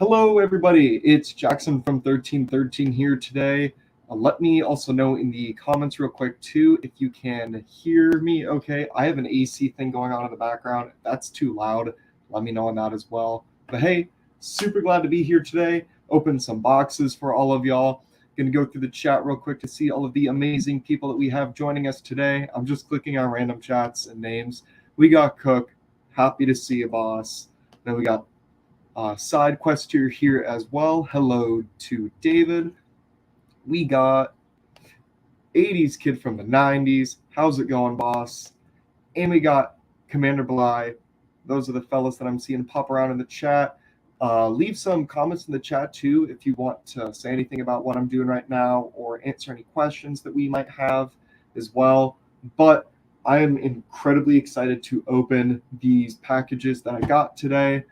Hello, everybody. It's Jackson from 1313 here today. Let me also know in the comments real quick too if you can hear me okay. I have an AC thing going on in the background. If that's too loud, let me know on that as well. But hey, super glad to be here today. Open some boxes for all of y'all. Gonna go through the chat real quick to see all of the amazing people that we have joining us today. I'm just clicking on random chats and names. We got Cook. Happy to see you, boss. Then we got side quester here as well. Hello to David. We got 80s kid from the 90s. How's it going, boss? And we got Commander Bly. Those are the fellas that I'm seeing pop around in the chat. Leave some comments in the chat too if you want to say anything about what I'm doing right now or answer any questions that we might have as well. But I am incredibly excited to open these packages that I got today.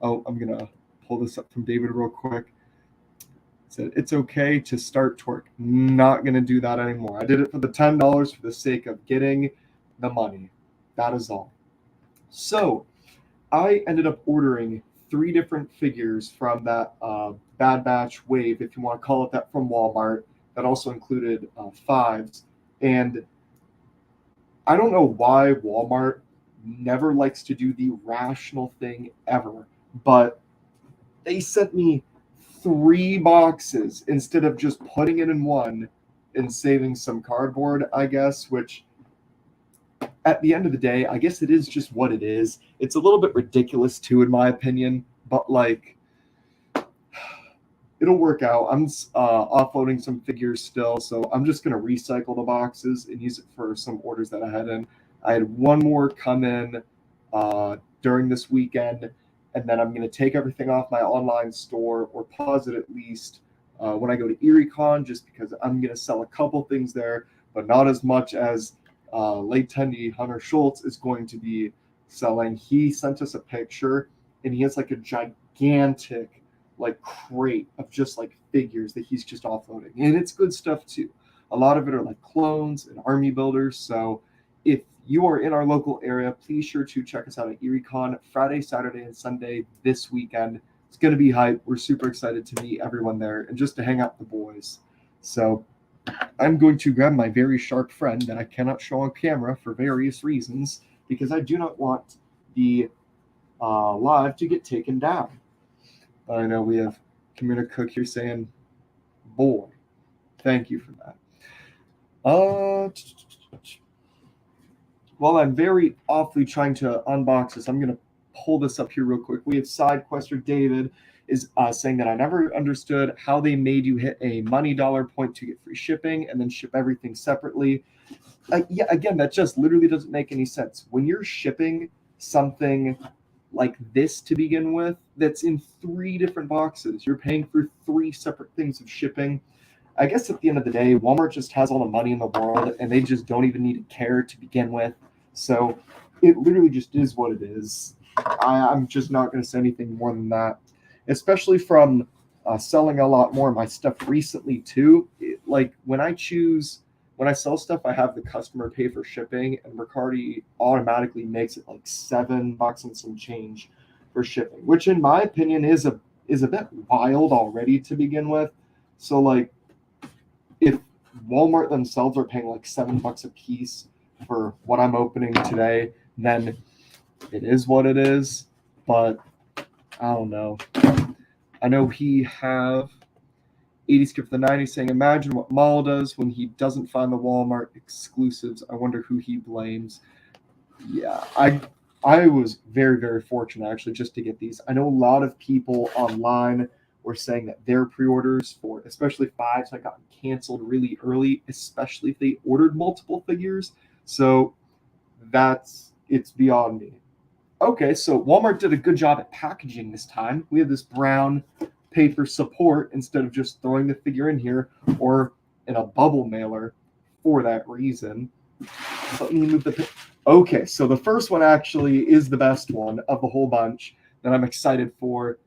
Oh, I'm going to pull this up from David real quick. Said it's okay to start twerk. Not going to do that anymore. I did it for the $10 for the sake of getting the money. That is all. So I ended up ordering 3 different figures from that Bad Batch wave, if you want to call it that, from Walmart. That also included 5s. And I don't know why Walmart never likes to do the rational thing ever, but they sent me 3 boxes instead of just putting it in one and saving some cardboard, I guess, which at the end of the day, I guess it is just what it is. It's a little bit ridiculous too, in my opinion, but like, it'll work out. I'm offloading some figures still, so I'm just going to recycle the boxes and use it for some orders that I had in. I had one more come in during this weekend, and then I'm going to take everything off my online store, or pause it at least, when I go to ErieCon, just because I'm going to sell a couple things there, but not as much as late Tendy Hunter Schultz is going to be selling. He sent us a picture, and he has like a gigantic like crate of just like figures that he's just offloading, and it's good stuff too. A lot of it are like clones and army builders. So if you are in our local area, please sure to check us out at ErieCon Friday, Saturday, and Sunday this weekend. It's going to be hype. We're super excited to meet everyone there and just to hang out with the boys. So I'm going to grab my very sharp friend that I cannot show on camera for various reasons, because I do not want the live to get taken down. I know we have Commander Cook here saying, boy, thank you for that. While I'm very awfully trying to unbox this, I'm going to pull this up here real quick. We have side quester David is saying that I never understood how they made you hit a money dollar point to get free shipping and then ship everything separately. Yeah, again, that just literally doesn't make any sense. When you're shipping something like this to begin with, that's in 3 different boxes, you're paying for 3 separate things of shipping. I guess at the end of the day, Walmart just has all the money in the world, and they just don't even need to care to begin with. So it literally just is what it is. I'm just not going to say anything more than that, especially from selling a lot more of my stuff recently too. Like when I sell stuff, I have the customer pay for shipping, and Mercari automatically makes it like $7 and some change for shipping, which in my opinion is a bit wild already to begin with. So like, if Walmart themselves are paying like $7 a piece for what I'm opening today, then it is what it is. But I don't know. I know he have 80 skip the 90s saying, imagine what Maul does when he doesn't find the Walmart exclusives. I wonder who he blames. Yeah, I was very, very fortunate actually just to get these. I know a lot of people online were saying that their pre-orders for especially 5s had gotten canceled really early, especially if they ordered multiple figures. So it's beyond me. Okay, so Walmart did a good job at packaging this time. We have this brown paper support instead of just throwing the figure in here or in a bubble mailer for that reason. Let me move the. Okay, so the first one actually is the best one of the whole bunch that I'm excited for.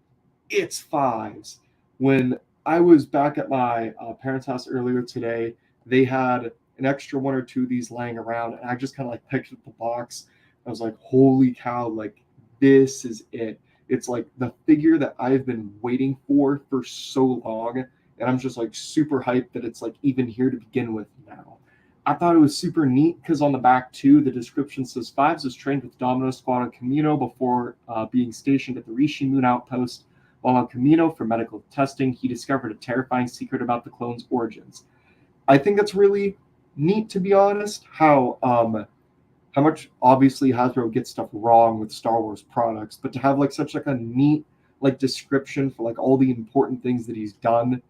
It's 5s. When I was back at my parents' house earlier today, they had an extra 1 or 2 of these laying around, and I just kind of like picked up the box. I was like, holy cow, like this is it. It's like the figure that I've been waiting for so long, and I'm just like super hyped that it's like even here to begin with now. I thought it was super neat because on the back too, the description says Fives was trained with Domino Squad on Camino before being stationed at the Rishi Moon outpost. While on Camino for medical testing, he discovered a terrifying secret about the clone's origins. I think that's really neat, to be honest. How much obviously Hasbro gets stuff wrong with Star Wars products, but to have like such like a neat like description for like all the important things that he's done,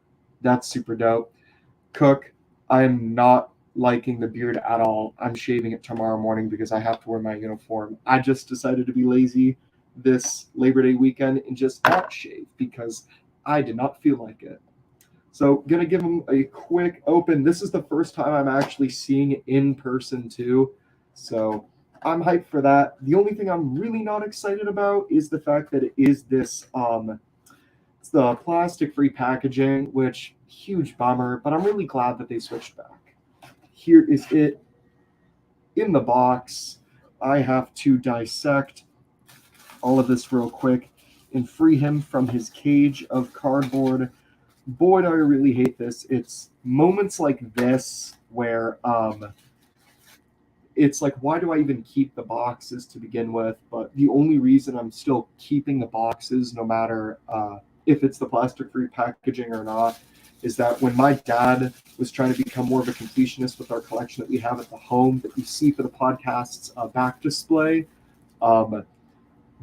that's super dope. Cook, I am not liking the beard at all. I'm shaving it tomorrow morning because I have to wear my uniform. I just decided to be lazy this Labor Day weekend and just not shave because I did not feel like it. So gonna give him a quick open. This is the first time I'm actually seeing it in person too. So I'm hyped for that. The only thing I'm really not excited about is the fact that it is this it's the plastic free packaging, which huge bummer, but I'm really glad that they switched back. Here is it in the box. I have to dissect all of this real quick and free him from his cage of cardboard. Boy, do I really hate this. It's moments like this where it's like, why do I even keep the boxes to begin with? But the only reason I'm still keeping the boxes, no matter if it's the plastic-free packaging or not, is that when my dad was trying to become more of a completionist with our collection that we have at the home that you see for the podcast's back display,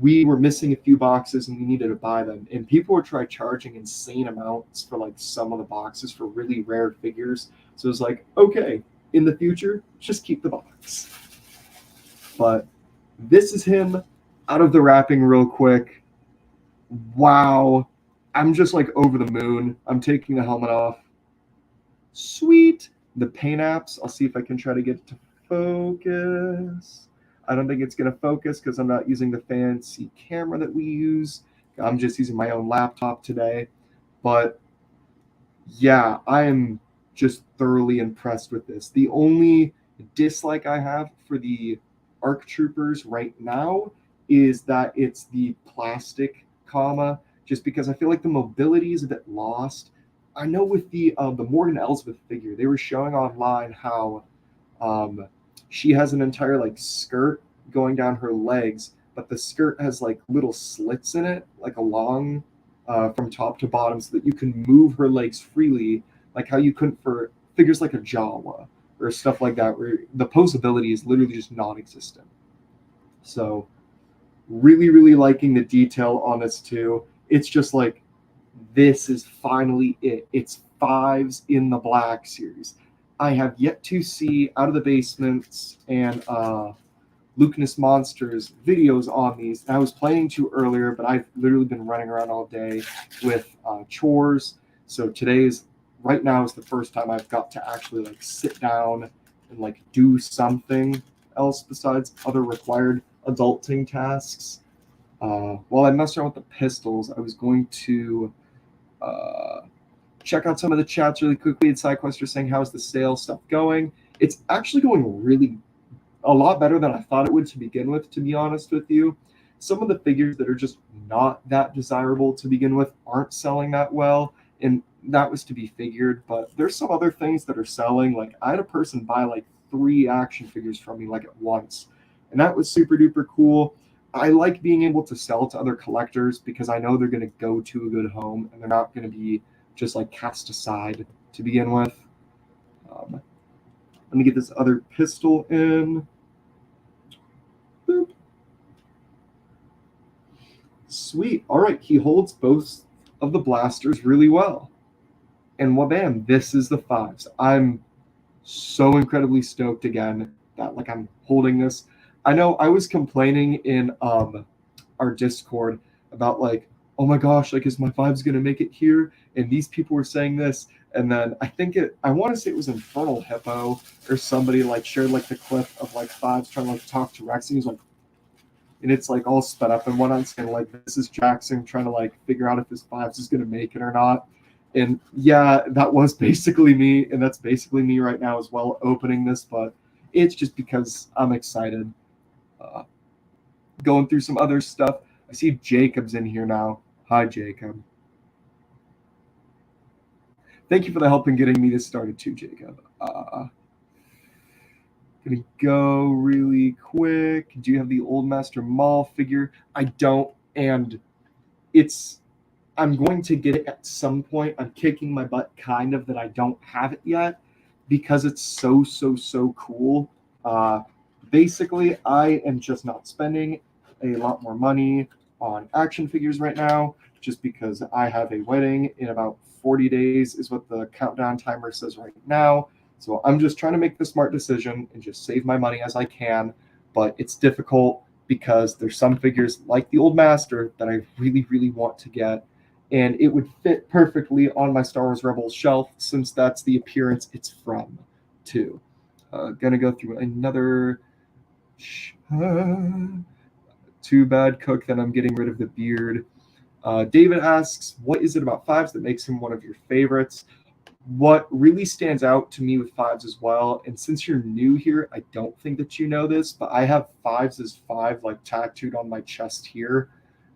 we were missing a few boxes and we needed to buy them. And people would try charging insane amounts for like some of the boxes for really rare figures. So it was like, okay, in the future, just keep the box. But this is him out of the wrapping real quick. Wow. I'm just like over the moon. I'm taking the helmet off. Sweet. The paint apps. I'll see if I can try to get it to focus. I don't think it's going to focus because I'm not using the fancy camera that we use. I'm just using my own laptop today. But yeah, I am just thoroughly impressed with this. The only dislike I have for the ARC Troopers right now is that it's the plastic comma, just because I feel like the mobility is a bit lost. I know with the Morgan Elsbeth figure, they were showing online how she has an entire like skirt going down her legs, but the skirt has like little slits in it, like along from top to bottom, so that you can move her legs freely, like how you couldn't for figures like a Jawa or stuff like that, where the posability is literally just non-existent. So really, really liking the detail on this too. It's just like, this is finally it. It's Fives in the Black series. I have yet to see Out of the Basements and Lucanus Monsters videos on these. I was planning to earlier, but I've literally been running around all day with chores. So right now is the first time I've got to actually like sit down and like do something else besides other required adulting tasks. While I messed around with the pistols, I was going to check out some of the chats really quickly. And SideQuest are saying, how's the sale stuff going? It's actually going really a lot better than I thought it would to begin with, to be honest with you. Some of the figures that are just not that desirable to begin with aren't selling that well, and that was to be figured. But there's some other things that are selling. Like, I had a person buy like 3 action figures from me like at once, and that was super duper cool. I like being able to sell to other collectors because I know they're going to go to a good home and they're not going to be just like cast aside to begin with. Let me get this other pistol in. Boop. Sweet. All right, he holds both of the blasters really well. And wabam, this is the Fives. I'm so incredibly stoked again that like I'm holding this. I know I was complaining in our Discord about like, oh my gosh, like is my Fives gonna make it here? And these people were saying this, and then I want to say it was Infernal Hippo or somebody like shared like the clip of like Fives trying to like talk to Rex, and he's like, and it's like all sped up, and one I'm saying like this is Jackson trying to like figure out if his Fives is gonna make it or not. And yeah, that was basically me, and that's basically me right now as well opening this, but it's just because I'm excited. Going through some other stuff. I I see Jacob's in here now. Hi, Jacob. Thank you for the help in getting me this started too, Jacob. Gonna go really quick. Do you have the Old Master Mall figure? I don't, and I'm going to get it at some point. I'm kicking my butt kind of that I don't have it yet because it's so cool. Uh, Basically, I am just not spending a lot more money on action figures right now just because I have a wedding in about 40 days is what the countdown timer says right now. So I'm just trying to make the smart decision and just save my money as I can, but it's difficult because there's some figures like the Old Master that I really want to get, and it would fit perfectly on my Star Wars Rebels shelf since that's the appearance it's from too. Gonna go through another too bad, Cook, that I'm getting rid of the beard. David asks, what is it about fives that makes him one of your favorites? What really stands out to me with fives as well, and since you're new here, I don't think that you know this, but I have fives as five like tattooed on my chest here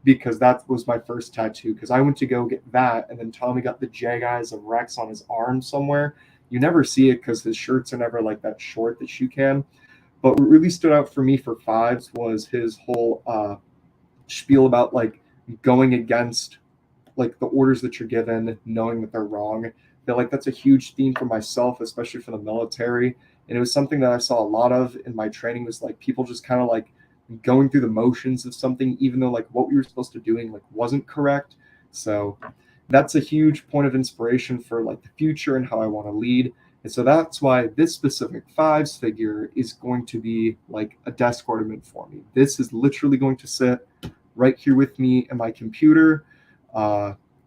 because that was my first tattoo. Because I went to go get that, and then Tommy got the Jag Eyes of Rex on his arm somewhere. You never see it because his shirts are never like that short that you can. But what really stood out for me for fives was his whole spiel about like going against like the orders that you're given, knowing that they're wrong. I feel like that's a huge theme for myself, especially for the military. And it was something that I saw a lot of in my training was like people just kind of like going through the motions of something, even though like what we were supposed to doing like wasn't correct. So that's a huge point of inspiration for like the future and how I want to lead. And so that's why this specific fives figure is going to be like a desk ornament for me. This is literally going to sit right here with me in my computer.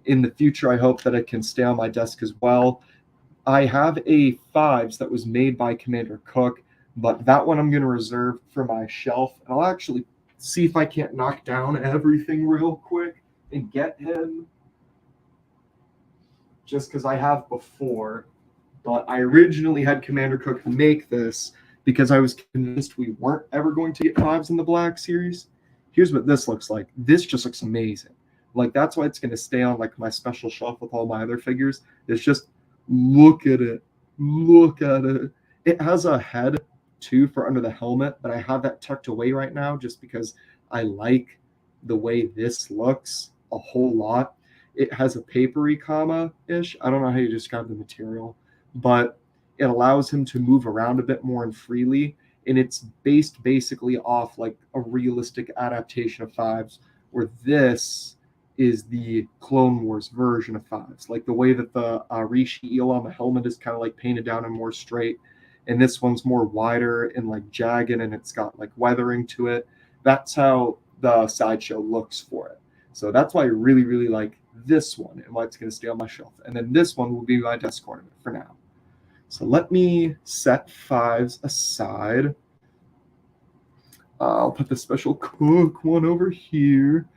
In the future, I hope that it can stay on my desk as well. I have a fives that was made by Commander Cook, but that one I'm going to reserve for my shelf. And I'll actually see if I can't knock down everything real quick and get him just because I have before. But I originally had Commander Cook make this because I was convinced we weren't ever going to get fives in the Black Series. Here's what this looks like. This just looks amazing. Like that's why it's going to stay on like my special shelf with all my other figures. It's just look at it. Look at it. It has a head too for under the helmet, but I have that tucked away right now just because I like the way this looks a whole lot. It has a papery comma-ish. I don't know how you describe the material, but it allows him to move around a bit more and freely. And it's based basically off like a realistic adaptation of fives, where this is the Clone Wars version of fives. Like the way that the Rishi eel on the helmet is kind of like painted down and more straight, and this one's more wider and like jagged, and it's got like weathering to it. That's how the sideshow looks for it. So that's why I really like this one and why it's going to stay on my shelf. And then this one will be my desk ornament for now. So let me set fives aside. I'll put the special Cook one over here.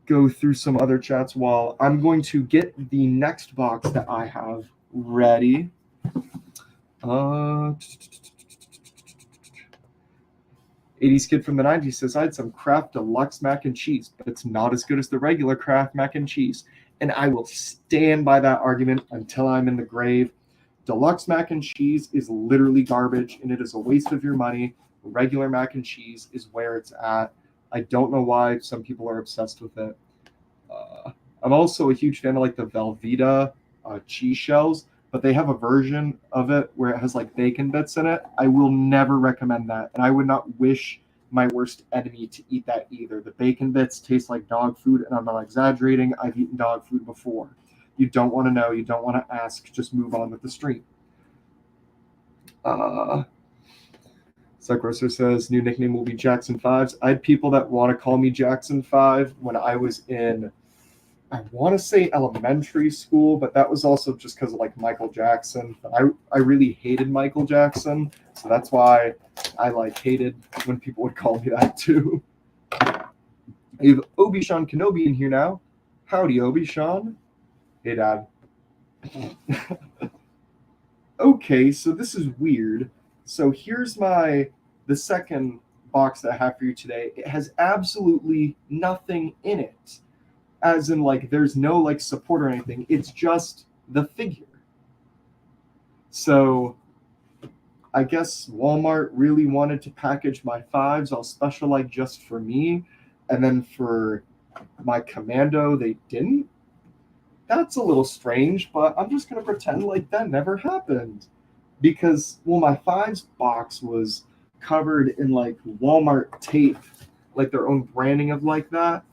Go through some other chats while I'm going to get the next box that I have ready. 80s kid from the 90s says, I had some Kraft Deluxe mac and cheese, but it's not as good as the regular Kraft mac and cheese. And I will stand by that argument until I'm in the grave. Deluxe mac and cheese is literally garbage, and it is a waste of your money. Regular mac and cheese is where it's at. I don't know why some people are obsessed with it. I'm also a huge fan of like the Velveeta cheese shells, but they have a version of it where it has like bacon bits in it. I will never recommend that, and I would not wish my worst enemy to eat that either. The bacon bits taste like dog food, and I'm not exaggerating. I've eaten dog food before. You don't want to know. You don't want to ask. Just move on with the stream. Suckroaster says, new nickname will be Jackson 5s. I had people that want to call me Jackson 5 when I was in, I want to say elementary school, but that was also just because of like Michael Jackson. But I really hated Michael Jackson, so that's why I like hated when people would call me that too. We have Obi-Wan Kenobi in here now. Howdy, Obi-Wan. Hey, Dad. Okay, so this is weird. So here's the second box that I have for you today, it has absolutely nothing in it. As in, like, there's no, like, support or anything. It's just the figure. So I guess Walmart really wanted to package my fives all special, like, just for me. And then for my Commando, they didn't. That's a little strange, but I'm just going to pretend like that never happened. Because, well, my fives box was covered in, like, Walmart tape, like their own branding of like that.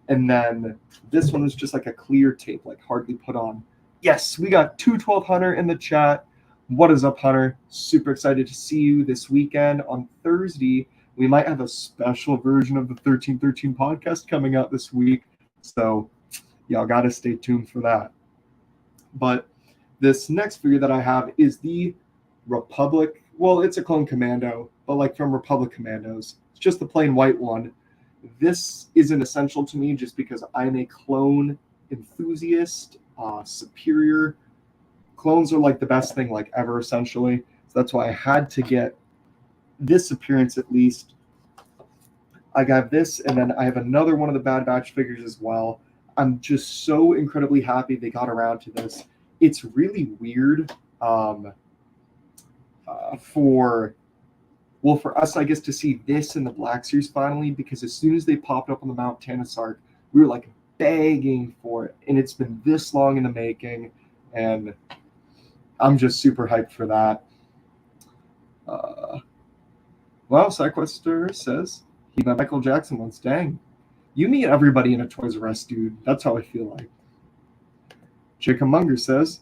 And then this one was just like a clear tape, like hardly put on. Yes, we got 212 Hunter in the chat. What is up, Hunter? Super excited to see you this weekend. On Thursday, we might have a special version of the 1313 podcast coming out this week. So y'all got to stay tuned for that. But this next figure that I have is the Republic. Well, it's a clone Commando, but like from Republic Commandos. It's just the plain white one. This isn't essential to me just because I'm a clone enthusiast, superior. Clones are like the best thing like ever, essentially. So that's why I had to get this appearance at least. I got this, and then I have another one of the Bad Batch figures as well. I'm just so incredibly happy they got around to this. It's really weird for us, I guess, to see this in the Black Series finally, because as soon as they popped up on the Mount Tannis arc, we were like begging for it, and it's been this long in the making, and I'm just super hyped for that. Well, Sequester says he met Michael Jackson once. Dang, you meet everybody in a Toys R Us, dude. That's how I feel like. Jacob Munger says,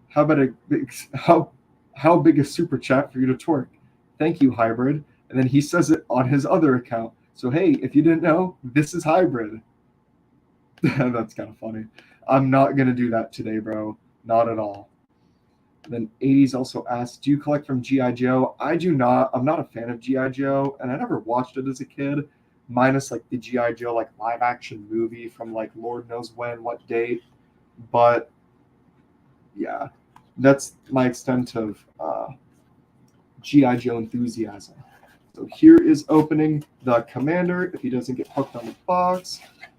how big a super chat for you to twerk? Thank you, Hybrid. And then he says it on his other account. So, hey, if you didn't know, this is Hybrid. That's kind of funny. I'm not going to do that today, bro. Not at all. And then 80s also asked, do you collect from G.I. Joe? I do not. I'm not a fan of G.I. Joe, and I never watched it as a kid, minus like the G.I. Joe like live action movie from like Lord knows when, what date. But yeah, that's my extent of G.I. Joe enthusiasm. So here is opening the Commander if he doesn't get hooked on the box.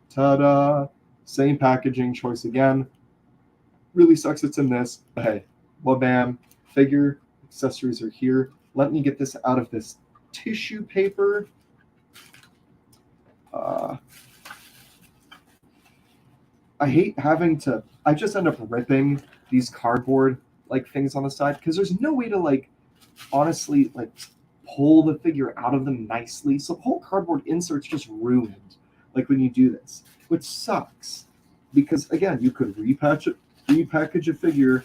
Ta-da! Same packaging choice again. Really sucks it's in this, but hey, wabam, figure, accessories are here. Let me get this out of this tissue paper. I hate having to, I just end up ripping these cardboard like things on the side because there's no way to like honestly like pull the figure out of them nicely. So the whole cardboard insert's just ruined like when you do this, which sucks because again, you could repackage a figure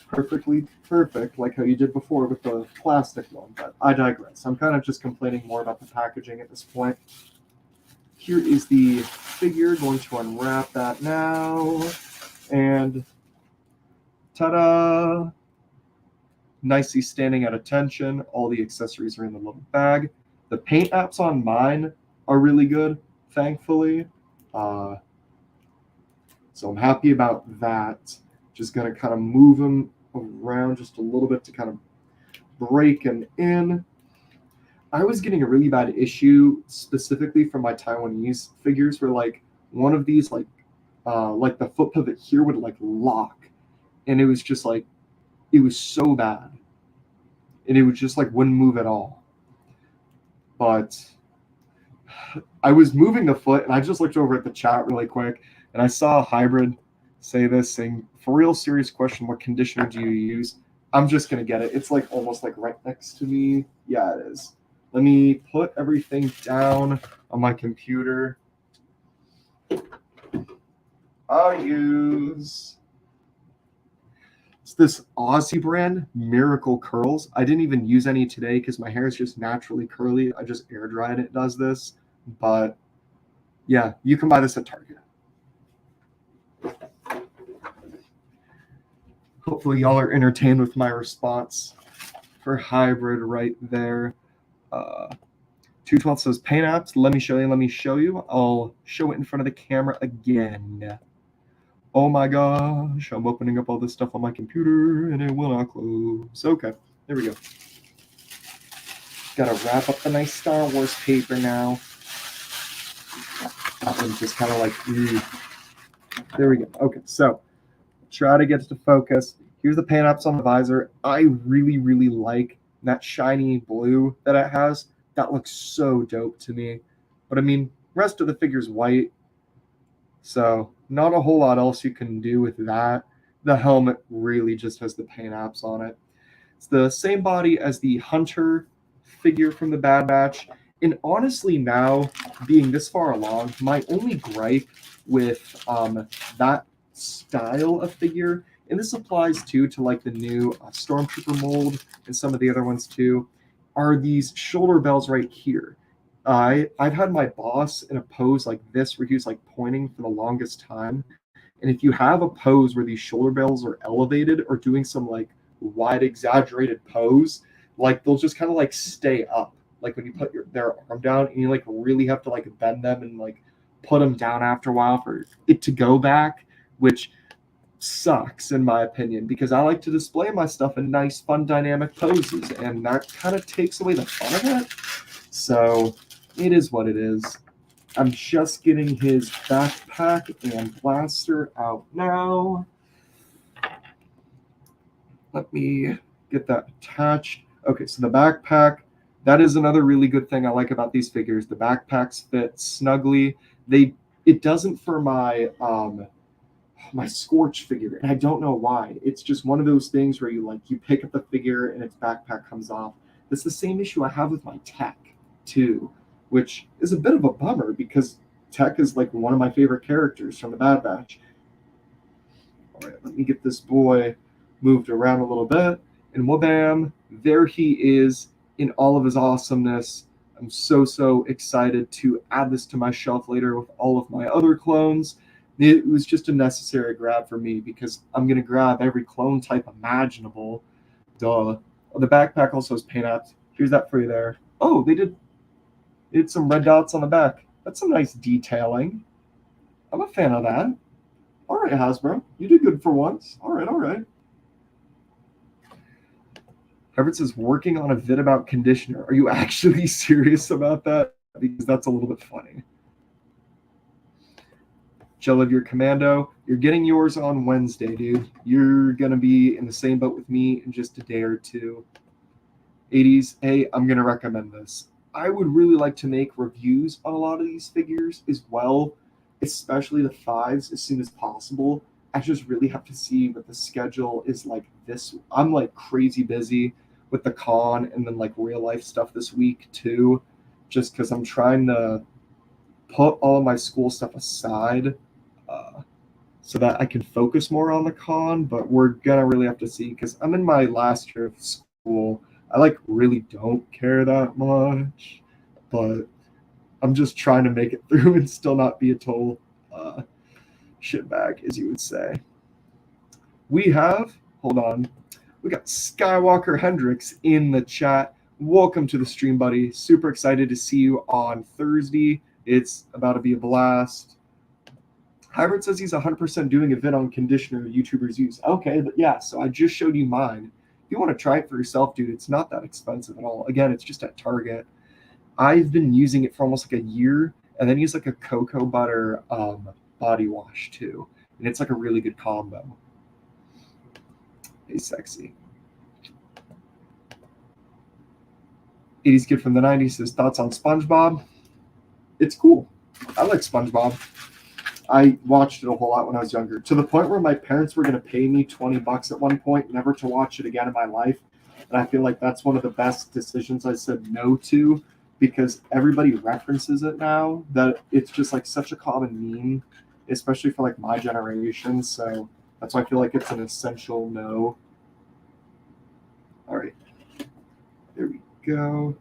perfectly perfect like how you did before with the plastic one, but I digress. I'm kind of just complaining more about the packaging at this point. Here is the figure, going to unwrap that now, and ta-da! Nicely standing at attention. All the accessories are in the little bag. The paint apps on mine are really good, thankfully. So I'm happy about that. Just going to kind of move them around just a little bit to kind of break them in. I was getting a really bad issue specifically from my Taiwanese figures where like one of these like the foot pivot here would like lock, and it was just like it was so bad, and it would just like wouldn't move at all. But I was moving the foot, and I just looked over at the chat really quick, and I saw a Hybrid say this, saying, "For real, serious question, what conditioner do you use?" I'm just gonna get it. It's like almost like right next to me. Yeah, it is. Let me put everything down on my computer. I'll use it's this Aussie brand, Miracle Curls. I didn't even use any today because my hair is just naturally curly. I just air dry and it does this. But yeah, you can buy this at Target. Hopefully y'all are entertained with my response for Hybrid right there. 212 says paint apps. Let me show you. I'll show it in front of the camera again. Oh my gosh, I'm opening up all this stuff on my computer and it will not close. Okay, there we go. Gotta wrap up the nice Star Wars paper now. That one's just kind of like, there we go. Okay, so try to get it to focus. Here's the paint apps on the visor. I really, really like that shiny blue that it has. That looks so dope to me. But I mean, rest of the figure's white, so not a whole lot else you can do with that. The helmet really just has the paint apps on it. It's the same body as the Hunter figure from the Bad Batch. And honestly, now being this far along, my only gripe with that style of figure, and this applies too to like the new Stormtrooper mold and some of the other ones too, are these shoulder bells right here. I've had my boss in a pose like this where he was like pointing for the longest time. And if you have a pose where these shoulder bells are elevated or doing some like wide exaggerated pose, like they'll just kind of like stay up. Like when you put their arm down and you like really have to like bend them and like put them down after a while for it to go back, which sucks in my opinion because I like to display my stuff in nice, fun, dynamic poses, and that kind of takes away the fun of it. So it is what it is. I'm just getting his backpack and blaster out now. Let me get that attached. Okay, so the backpack, that is another really good thing I like about these figures. The backpacks fit snugly. It doesn't for my Scorch figure, and I don't know why. It's just one of those things where you pick up the figure and its backpack comes off. That's the same issue I have with my Tech too, which is a bit of a bummer because Tech is like one of my favorite characters from the Bad Batch. All right, let me get this boy moved around a little bit, and wha-bam, there he is in all of his awesomeness. I'm so excited to add this to my shelf later with all of my other clones. It was just a necessary grab for me because I'm going to grab every clone type imaginable. Duh. Oh, the backpack also has paint apps. Here's that for you there. Oh, they did some red dots on the back. That's some nice detailing. I'm a fan of that. All right, Hasbro. You did good for once. All right. Herbert says, working on a vid about conditioner. Are you actually serious about that? Because that's a little bit funny. Jill of your commando, you're getting yours on Wednesday, dude. You're going to be in the same boat with me in just a day or two. 80s, hey, I'm going to recommend this. I would really like to make reviews on a lot of these figures as well, especially the fives, as soon as possible. I just really have to see what the schedule is like this. I'm like crazy busy with the con and then like real life stuff this week too, just because I'm trying to put all of my school stuff aside so that I can focus more on the con. But we're gonna really have to see because I'm in my last year of school. I like really don't care that much, but I'm just trying to make it through and still not be a total shitbag, as you would say. We got Skywalker Hendricks in the chat. Welcome to the stream, buddy. Super excited to see you on Thursday. It's about to be a blast. Hybrid says he's 100% doing a vid on conditioner YouTubers use. Okay, but yeah, so I just showed you mine. If you want to try it for yourself, dude, it's not that expensive at all. Again, it's just at Target. I've been using it for almost like a year, and then use like a cocoa butter body wash too. And it's like a really good combo. Hey, sexy. 80s kid from the 90s says, thoughts on SpongeBob? It's cool. I like SpongeBob. I watched it a whole lot when I was younger, to the point where my parents were going to pay me $20 at one point, never to watch it again in my life. And I feel like that's one of the best decisions I said no to, because everybody references it now, that it's just like such a common meme, especially for like my generation. So that's why I feel like it's an essential no. All right. There we go.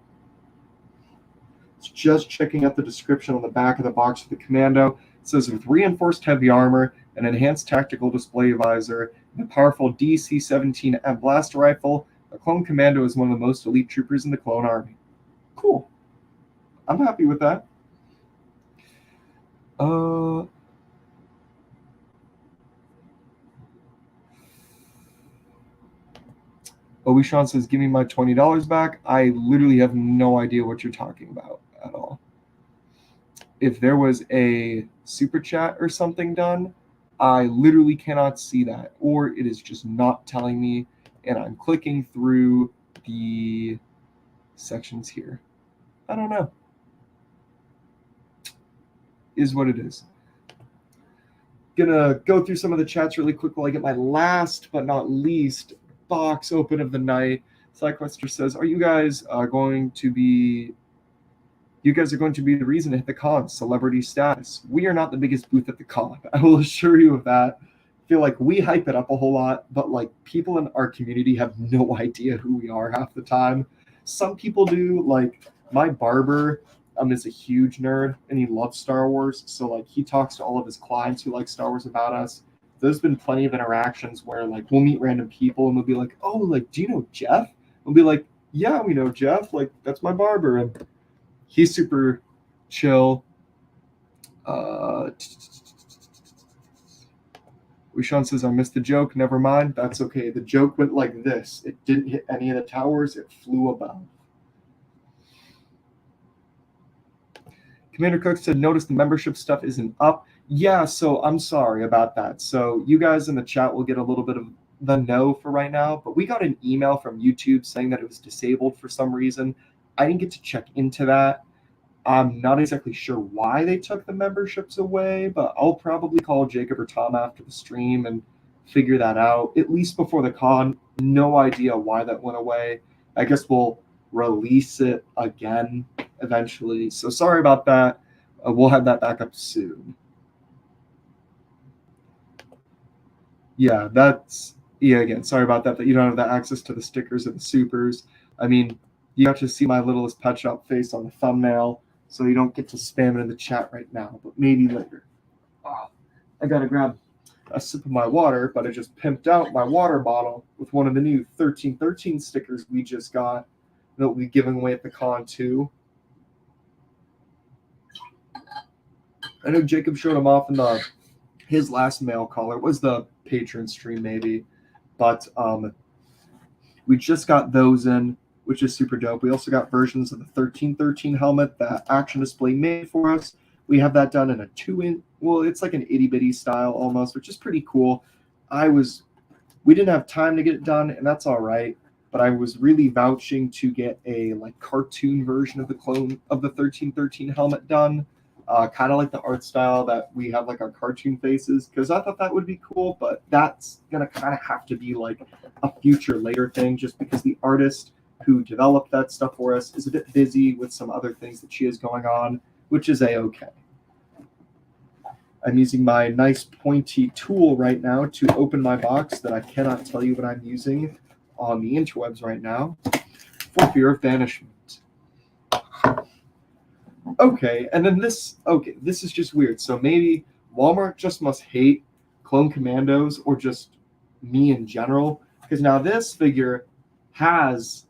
It's just checking out the description on the back of the box for the Commando. It says with reinforced heavy armor, an enhanced tactical display visor, and a powerful DC-17M blaster rifle, a clone commando is one of the most elite troopers in the clone army. Cool. I'm happy with that. Obi-Sean says, give me my $20 back. I literally have no idea what you're talking about at all. If there was a super chat or something done, I literally cannot see that, or it is just not telling me, and I'm clicking through the sections here. I don't know. Is what it is. Gonna go through some of the chats really quick while I get my last but not least box open of the night. Cyclester says, are you guys going to be the reason to hit the con, celebrity status? We are not the biggest booth at the con. I will assure you of that. I feel like we hype it up a whole lot, but like people in our community have no idea who we are half the time. Some people do. Like my barber is a huge nerd and he loves Star Wars. So like he talks to all of his clients who like Star Wars about us. There's been plenty of interactions where like we'll meet random people and we'll be like, oh, like, do you know Jeff? We'll be like, yeah, we know Jeff. Like, that's my barber. And he's super chill. Sean says, I missed the joke. Never mind. That's okay. The joke went like this. It didn't hit any of the towers. It flew above. Commander Cook said, notice the membership stuff isn't up. Yeah, so I'm sorry about that. So you guys in the chat will get a little bit of the no for right now, but we got an email from YouTube saying that it was disabled for some reason. I didn't get to check into that. I'm not exactly sure why they took the memberships away, but I'll probably call Jacob or Tom after the stream and figure that out, at least before the con. No idea why that went away. I guess we'll release it again eventually. So sorry about that. We'll have that back up soon. Yeah, again, sorry about that you don't have that access to the stickers and the supers. I mean, you have to see my littlest pet shop face on the thumbnail, so you don't get to spam it in the chat right now, but maybe later. Oh, I gotta grab a sip of my water, but I just pimped out my water bottle with one of the new 1313 stickers we just got that we'll be giving away at the con too. I know Jacob showed them off in his last mail call. It was the patron stream maybe, but we just got those in, which is super dope. We also got versions of the 1313 helmet that Action Display made for us. We have that done in a 2-inch, well, it's like an itty bitty style almost, which is pretty cool. We didn't have time to get it done, and that's all right. But I was really vouching to get a like cartoon version of the clone of the 1313 helmet done, kind of like the art style that we have like our cartoon faces, because I thought that would be cool. But that's gonna kind of have to be like a future later thing, just because the artist who developed that stuff for us is a bit busy with some other things that she has going on, which is a-okay. I'm using my nice pointy tool right now to open my box that I cannot tell you what I'm using on the interwebs right now for fear of banishment. Okay, and then this is just weird. So maybe Walmart just must hate Clone Commandos or just me in general, because now this figure has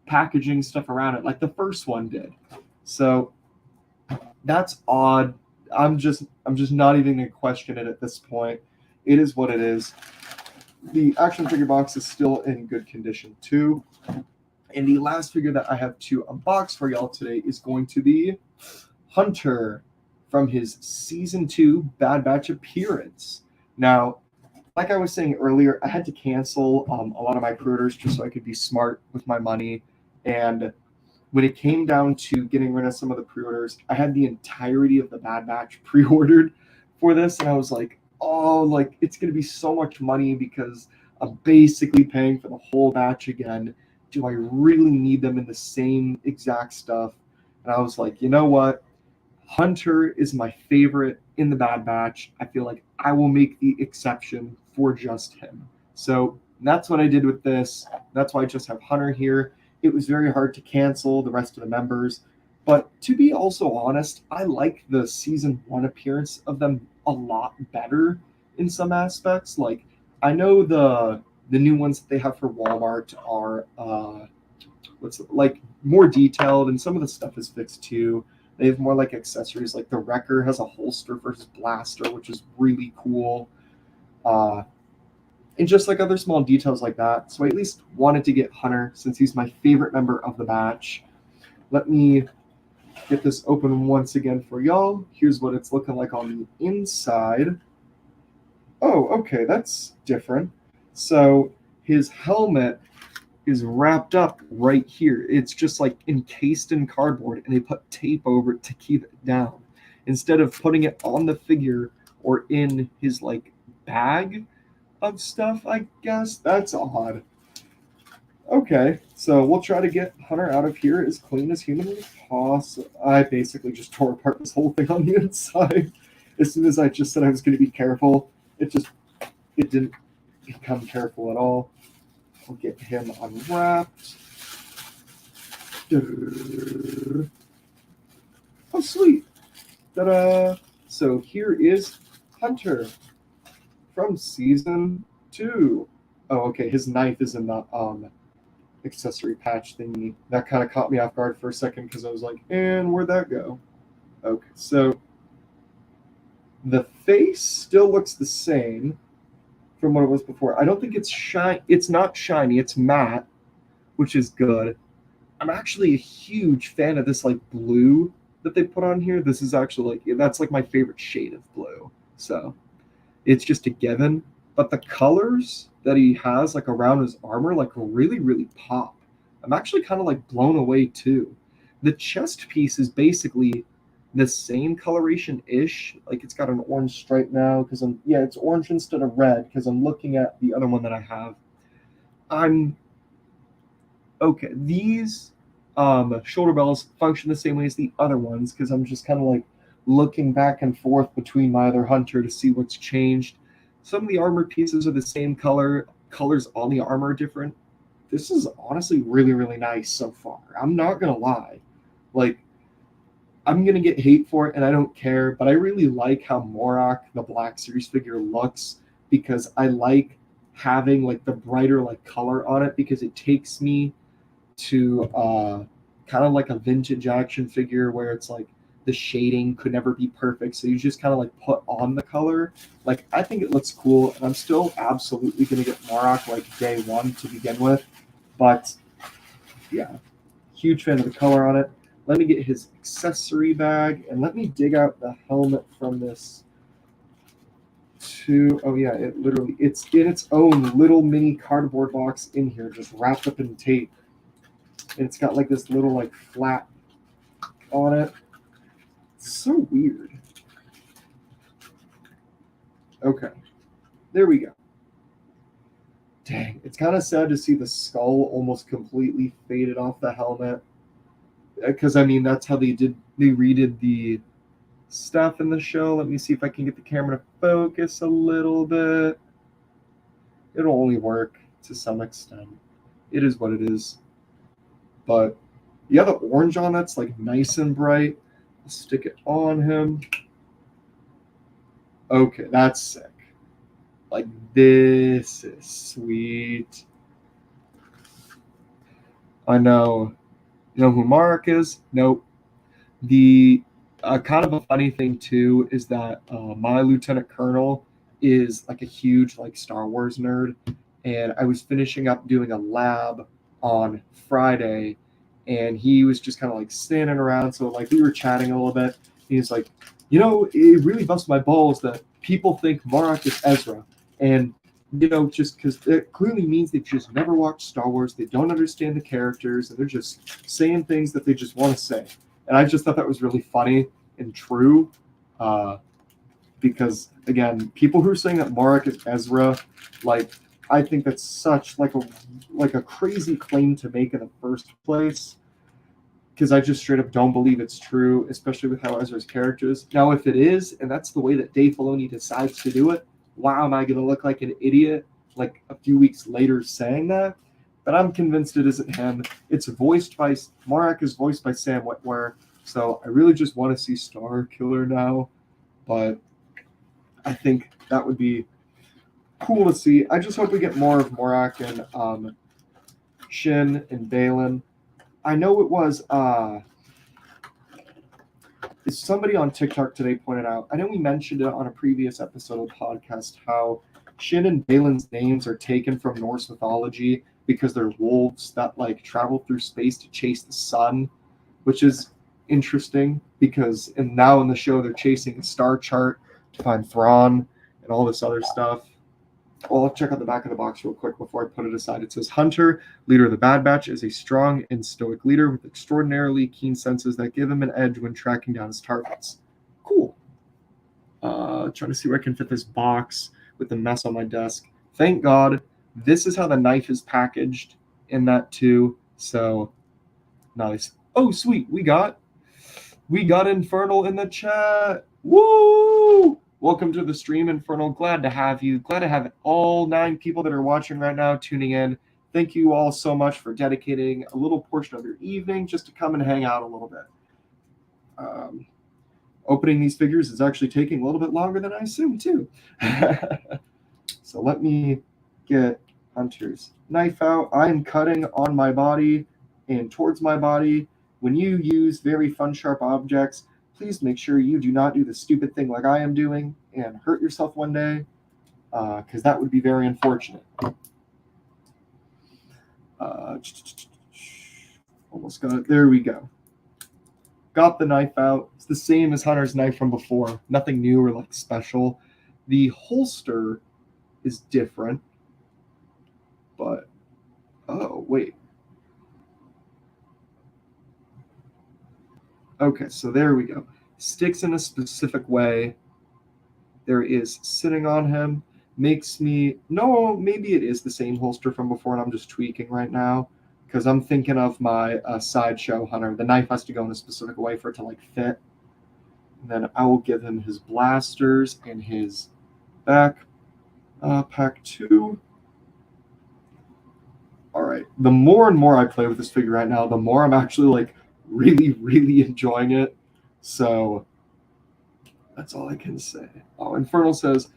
packaging stuff around it like the first one did. So that's odd. I'm just not even gonna question it at this point. It is what it is. The action figure box is still in good condition too. And the last figure that I have to unbox for y'all today is going to be Hunter from his Season 2 Bad Batch appearance. Now, like I was saying earlier, I had to cancel a lot of my pre-orders just so I could be smart with my money. And when it came down to getting rid of some of the pre-orders, I had the entirety of the Bad Batch pre-ordered for this. And I was like, oh, like it's going to be so much money because I'm basically paying for the whole batch again. Do I really need them in the same exact stuff? And I was like, you know what? Hunter is my favorite in the Bad Batch. I feel like I will make the exception for just him. So that's what I did with this. That's why I just have Hunter here. It was very hard to cancel the rest of the members. But to be also honest, I like the Season 1 appearance of them a lot better in some aspects. Like, I know the new ones that they have for Walmart are more detailed, and some of the stuff is fixed too. They have more like accessories, like the Wrecker has a holster for his blaster, which is really cool. And just like other small details like that. So I at least wanted to get Hunter since he's my favorite member of the batch. Let me get this open once again for y'all. Here's what it's looking like on the inside. Oh, okay, that's different. So his helmet is wrapped up right here. It's just like encased in cardboard and they put tape over it to keep it down. Instead of putting it on the figure or in his like bag of stuff, I guess. That's odd. Okay, so we'll try to get Hunter out of here as clean as humanly possible. I basically just tore apart this whole thing on the inside. As soon as I just said I was going to be careful, it didn't become careful at all. We'll get him unwrapped. Oh, sweet. Ta-da! So here is Hunter from season 2. Oh, okay, his knife is in the accessory patch thingy. That kind of caught me off guard for a second because I was like, and where'd that go? Okay, so the face still looks the same from what it was before. I don't think it's shiny. It's not shiny. It's matte, which is good. I'm actually a huge fan of this like blue that they put on here. This is actually like that's like my favorite shade of blue. So it's just a given. But the colors that he has like around his armor like really really pop. I'm actually kind of like blown away too. The chest piece is basically the same coloration ish. Like it's got an orange stripe now because it's orange instead of red because I'm looking at the other one that I have. I'm okay. These shoulder bells function the same way as the other ones because I'm just kind of like looking back and forth between my other hunter to see what's changed. Some of the armor pieces are the same color. Colors on the armor are different. This is honestly really, really nice so far. I'm not gonna lie. Like, I'm gonna get hate for it, and I don't care. But I really like how Morak, the Black Series figure, looks because I like having like the brighter like color on it because it takes me to kind of like a vintage action figure where it's like the shading could never be perfect, so you just kind of like put on the color. Like I think it looks cool, and I'm still absolutely gonna get Morak like day one to begin with. But yeah, huge fan of the color on it. Let me get his accessory bag and let me dig out the helmet from this too. Oh yeah, it's in its own little mini cardboard box in here, just wrapped up in tape. And it's got like this little like flap on it. It's so weird. Okay, there we go. Dang, it's kind of sad to see the skull almost completely faded off the helmet. Because I mean, that's how they redid the stuff in the show. Let me see if I can get the camera to focus a little bit. It'll only work to some extent. It is what it is. But yeah, the orange on it's like nice and bright. I'll stick it on him. Okay, that's sick. Like this is sweet. I know. You know who Mark is? Nope. The kind of a funny thing too is that my lieutenant colonel is like a huge like Star Wars nerd, and I was finishing up doing a lab on Friday, and he was just kind of like standing around. So like we were chatting a little bit. He's like, it really busts my balls that people think Marek is Ezra, and just because it clearly means they've just never watched Star Wars, they don't understand the characters, and they're just saying things that they just want to say. And I just thought that was really funny and true, because again, people who are saying that Marek is Ezra, like I think that's such like a crazy claim to make in the first place. Because I just straight up don't believe it's true, especially with how Ezra's character is. Now, if it is, and that's the way that Dave Filoni decides to do it, wow, am I going to look like an idiot like a few weeks later saying that? But I'm convinced it isn't him. Marek is voiced by Sam Witwer, so I really just want to see Star Killer now. But I think that would be cool to see. I just hope we get more of Morak and Shin and Balin. I know it was somebody on TikTok today pointed out, I know we mentioned it on a previous episode of the podcast, how Shin and Balin's names are taken from Norse mythology because they're wolves that like travel through space to chase the sun, which is interesting because now in the show they're chasing a star chart to find Thrawn and all this other stuff. Well, I'll check out the back of the box real quick before I put it aside. It says Hunter, leader of the Bad Batch, is a strong and stoic leader with extraordinarily keen senses that give him an edge when tracking down his targets. Cool. Trying to see where I can fit this box with the mess on my desk. Thank God, this is how the knife is packaged in that too. So nice. Oh, sweet. We got Infernal in the chat. Woo! Welcome to the stream, Infernal. Glad to have you. Glad to have all 9 people that are watching right now tuning in. Thank you all so much for dedicating a little portion of your evening just to come and hang out a little bit. Opening these figures is actually taking a little bit longer than I assumed too. So let me get Hunter's knife out. I am cutting on my body and towards my body. When you use very fun, sharp objects, please make sure you do not do the stupid thing like I am doing and hurt yourself one day, because that would be very unfortunate. Almost got it. There we go. Got the knife out. It's the same as Hunter's knife from before. Nothing new or like special. The holster is different, but oh wait. Okay, so there we go. Sticks in a specific way. There is sitting on him. Makes me no, maybe it is the same holster from before, and I'm just tweaking right now because I'm thinking of my Sideshow Hunter. The knife has to go in a specific way for it to like fit. And then I will give him his blasters and his backpack too. All right. The more and more I play with this figure right now, the more I'm actually like really, really enjoying it. So that's all I can say. Oh, Infernal says,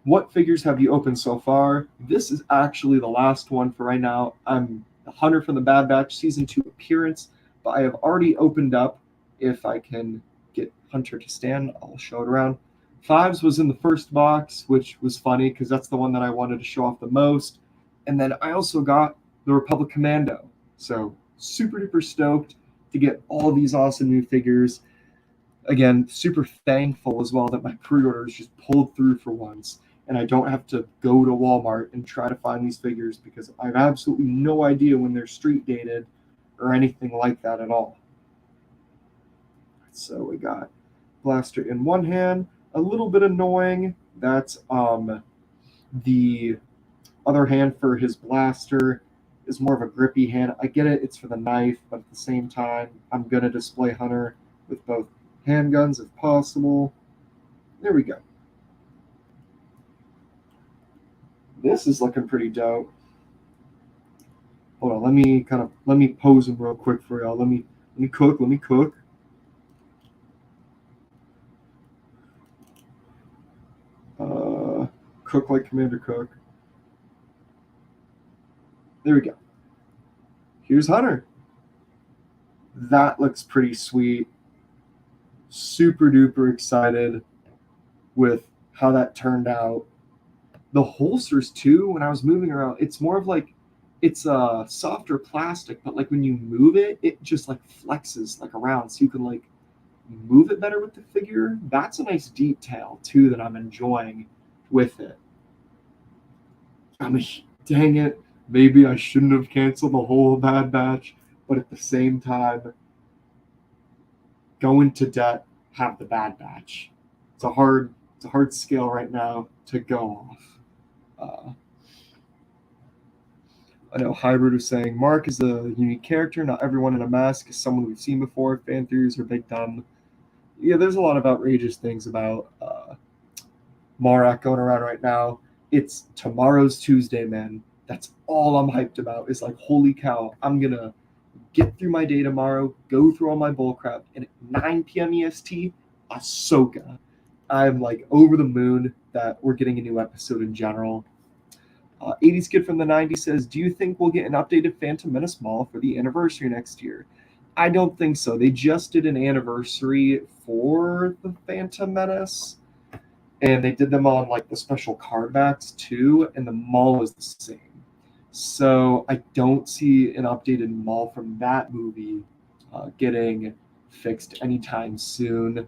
what figures have you opened so far? This is actually the last one for right now. I'm the Hunter from the Bad Batch Season 2 appearance, but I have already opened up. If I can get Hunter to stand, I'll show it around. Fives was in the first box, which was funny because that's the one that I wanted to show off the most. And then I also got the Republic Commando. So super duper stoked to get all these awesome new figures. Again, super thankful as well that my pre-orders just pulled through for once, and I don't have to go to Walmart and try to find these figures because I have absolutely no idea when they're street dated or anything like that at all. So we got blaster in one hand, a little bit annoying. That's the other hand for his blaster is more of a grippy hand. I get it, it's for the knife, but at the same time, I'm going to display Hunter with both handguns if possible. There we go. This is looking pretty dope. Hold on, let me pose him real quick for y'all. Let me cook. Cook like Commander Cook. There we go. Here's Hunter. That looks pretty sweet. Super duper excited with how that turned out. The holsters too, when I was moving around, it's more of like it's a softer plastic, but like when you move it, it just like flexes like around, so you can like move it better with the figure. That's a nice detail too that I'm enjoying with it. Dang it, maybe I shouldn't have canceled the whole Bad Batch, but at the same time, go into debt, have the Bad Batch. It's a hard scale right now to go off. I know Hybrid was saying Mark is a unique character. Not everyone in a mask is someone we've seen before. Fan theories are big dumb. Yeah, there's a lot of outrageous things about Marak going around right now. It's tomorrow's Tuesday, man. That's all I'm hyped about. Is like, holy cow, I'm gonna get through my day tomorrow, go through all my bullcrap, and at 9 p.m. EST, Ahsoka. I'm like over the moon that we're getting a new episode in general. 80s Kid from the 90s says, do you think we'll get an updated Phantom Menace Mall for the anniversary next year? I don't think so. They just did an anniversary for the Phantom Menace. and they did them on like the special card backs too, and the mall was the same. So I don't see an updated mall from that movie getting fixed anytime soon.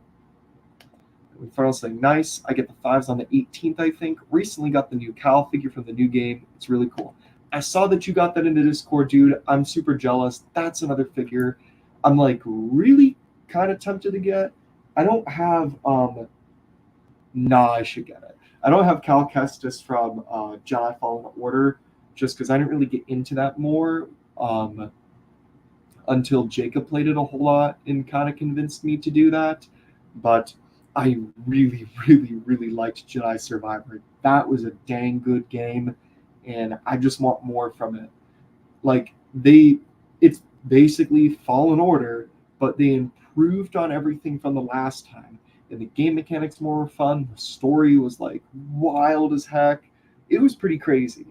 Final saying nice. I get the fives on the 18th, I think. Recently got the new Cal figure from the new game. It's really cool. I saw that you got that into Discord, dude. I'm super jealous. That's another figure I'm like really kind of tempted to get. I don't have I should get it. I don't have Cal Kestis from Jedi Fallen Order just because I didn't really get into that more until Jacob played it a whole lot and kind of convinced me to do that. But I really, really, really liked Jedi Survivor. That was a dang good game, and I just want more from it. Like it's basically Fallen Order, but they improved on everything from the last time. And the game mechanics more fun. The story was like wild as heck. It was pretty crazy.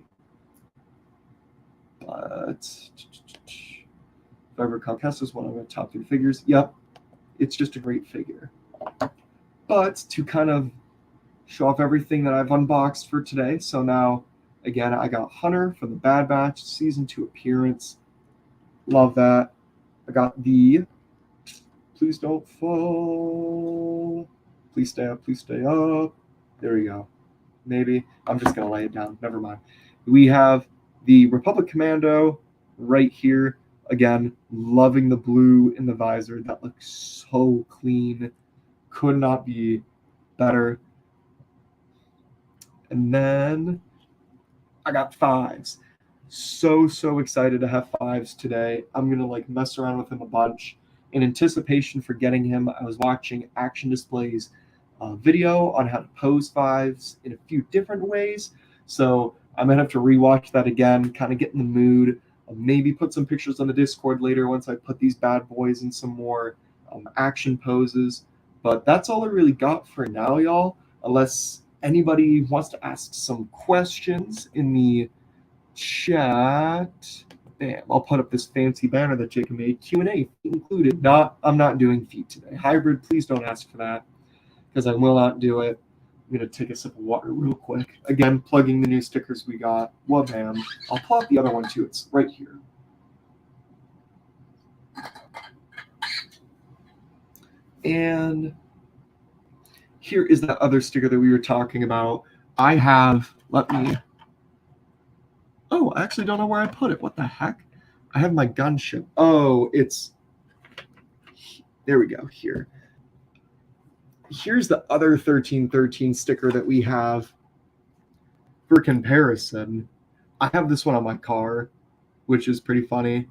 But Fiber Comcast is one of my top 3 figures. Yep, it's just a great figure. But to kind of show off everything that I've unboxed for today, so now again I got Hunter from the Bad Batch Season 2 appearance. Love that. I got the Please Don't Fall. Please stay up. Please stay up. There we go. Maybe. I'm just going to lay it down. Never mind. We have the Republic Commando right here. Again, loving the blue in the visor. That looks so clean. Could not be better. And then I got fives. So excited to have fives today. I'm going to like mess around with him a bunch. In anticipation for getting him, I was watching Action Display's video on how to pose fives in a few different ways. So I might have to rewatch that again, kind of get in the mood. Maybe put some pictures on the Discord later once I put these bad boys in some more action poses. But that's all I really got for now, y'all. Unless anybody wants to ask some questions in the chat. Bam, I'll put up this fancy banner that Jacob made. Q&A included. I'm not doing feet today. Hybrid, please don't ask for that because I will not do it. I'm going to take a sip of water real quick. Again, plugging the new stickers we got. Wabam. I'll pull out the other one too. It's right here. And here is that other sticker that we were talking about. I have, oh, I actually don't know where I put it. What the heck? I have my gunship. Oh, there we go, here. Here's the other 1313 sticker that we have for comparison. I have this one on my car, which is pretty funny.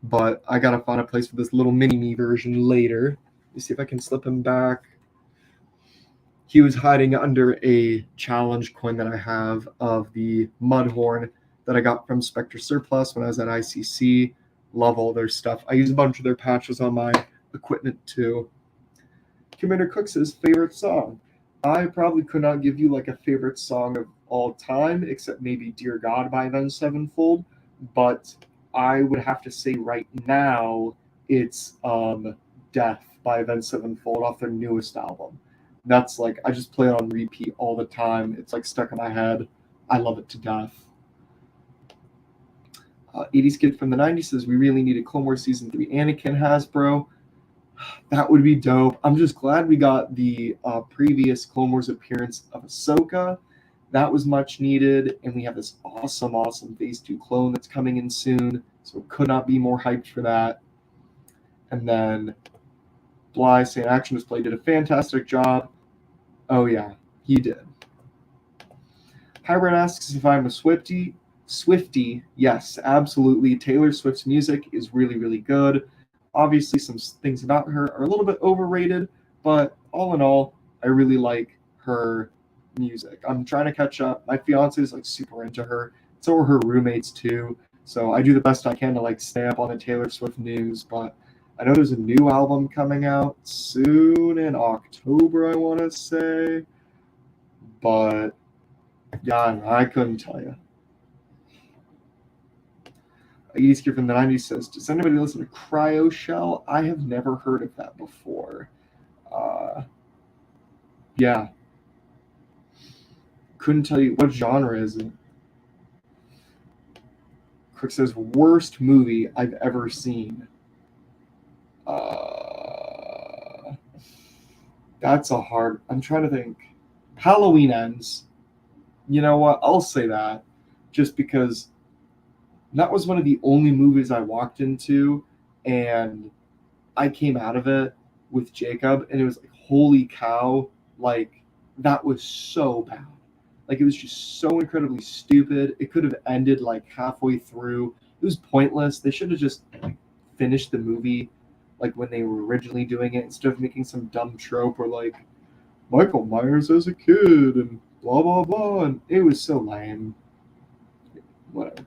But I gotta find a place for this little mini-me version later. Let me see if I can slip him back. He was hiding under a challenge coin that I have of the Mudhorn that I got from Spectre Surplus when I was at ICC. Love all their stuff. I use a bunch of their patches on my equipment too. Commander Cooks' favorite song. I probably could not give you like a favorite song of all time, except maybe Dear God by Avenged Sevenfold, but I would have to say right now it's Death by Avenged Sevenfold off their newest album. That's like, I just play it on repeat all the time. It's like stuck in my head. I love it to death. 80s Kid from the 90s says, we really need a Clone Wars Season 3 Anakin Hasbro. That would be dope. I'm just glad we got the previous Clone Wars appearance of Ahsoka. That was much needed. And we have this awesome Phase 2 clone that's coming in soon. So could not be more hyped for that. And then Bly saying Action Display did a fantastic job. Oh yeah, he did. Hybrid asks if I'm a Swiftie. Swiftie, yes, absolutely. Taylor Swift's music is really, really good. Obviously, some things about her are a little bit overrated, but all in all, I really like her music. I'm trying to catch up. My fiance is like super into her. So are her roommates too. So I do the best I can to like stay up on the Taylor Swift news, but I know there's a new album coming out soon in October, I want to say. But yeah, I couldn't tell you. Easker from the 90s says, does anybody listen to Cryo Shell? I have never heard of that before. Yeah, Couldn't tell you what genre is it. Quick says worst movie I've ever seen. That's a hard. I'm trying to think. Halloween Ends. You know what? I'll say that, just because that was one of the only movies I walked into, and I came out of it with Jacob, and it was like, holy cow! Like that was so bad. Like it was just so incredibly stupid. It could have ended like halfway through. It was pointless. They should have just like finished the movie like when they were originally doing it, instead of making some dumb trope or like Michael Myers as a kid and blah blah blah. And it was so lame. Whatever.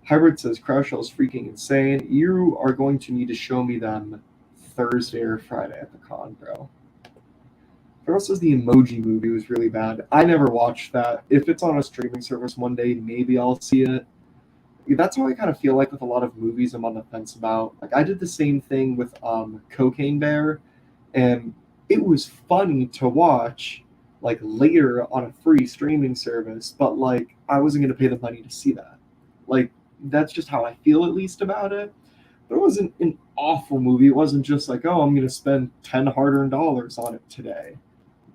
Hybrid says Crash Shell is freaking insane. You are going to need to show me them Thursday or Friday at the con, bro. There also says the Emoji Movie was really bad. I never watched that. If it's on a streaming service one day, maybe I'll see it. That's how I kind of feel like with a lot of movies I'm on the fence about. Like I did the same thing with Cocaine Bear, and it was funny to watch like later on a free streaming service, but like I wasn't gonna pay the money to see that. Like that's just how I feel at least about it. But it wasn't an awful movie. It wasn't just like, oh, I'm gonna spend 10 hard-earned dollars on it today.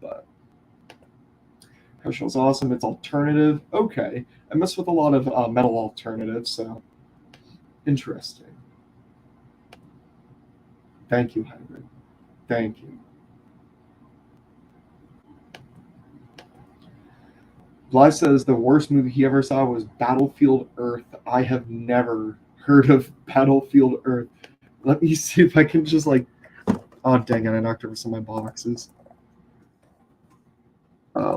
But Herschel's awesome. It's alternative. Okay. I mess with a lot of metal alternatives, so interesting. Thank you, Hybrid. Thank you. Bly says the worst movie he ever saw was Battlefield Earth. I have never heard of Battlefield Earth. Let me see if I can just like. Oh, dang it. I knocked over some of my boxes.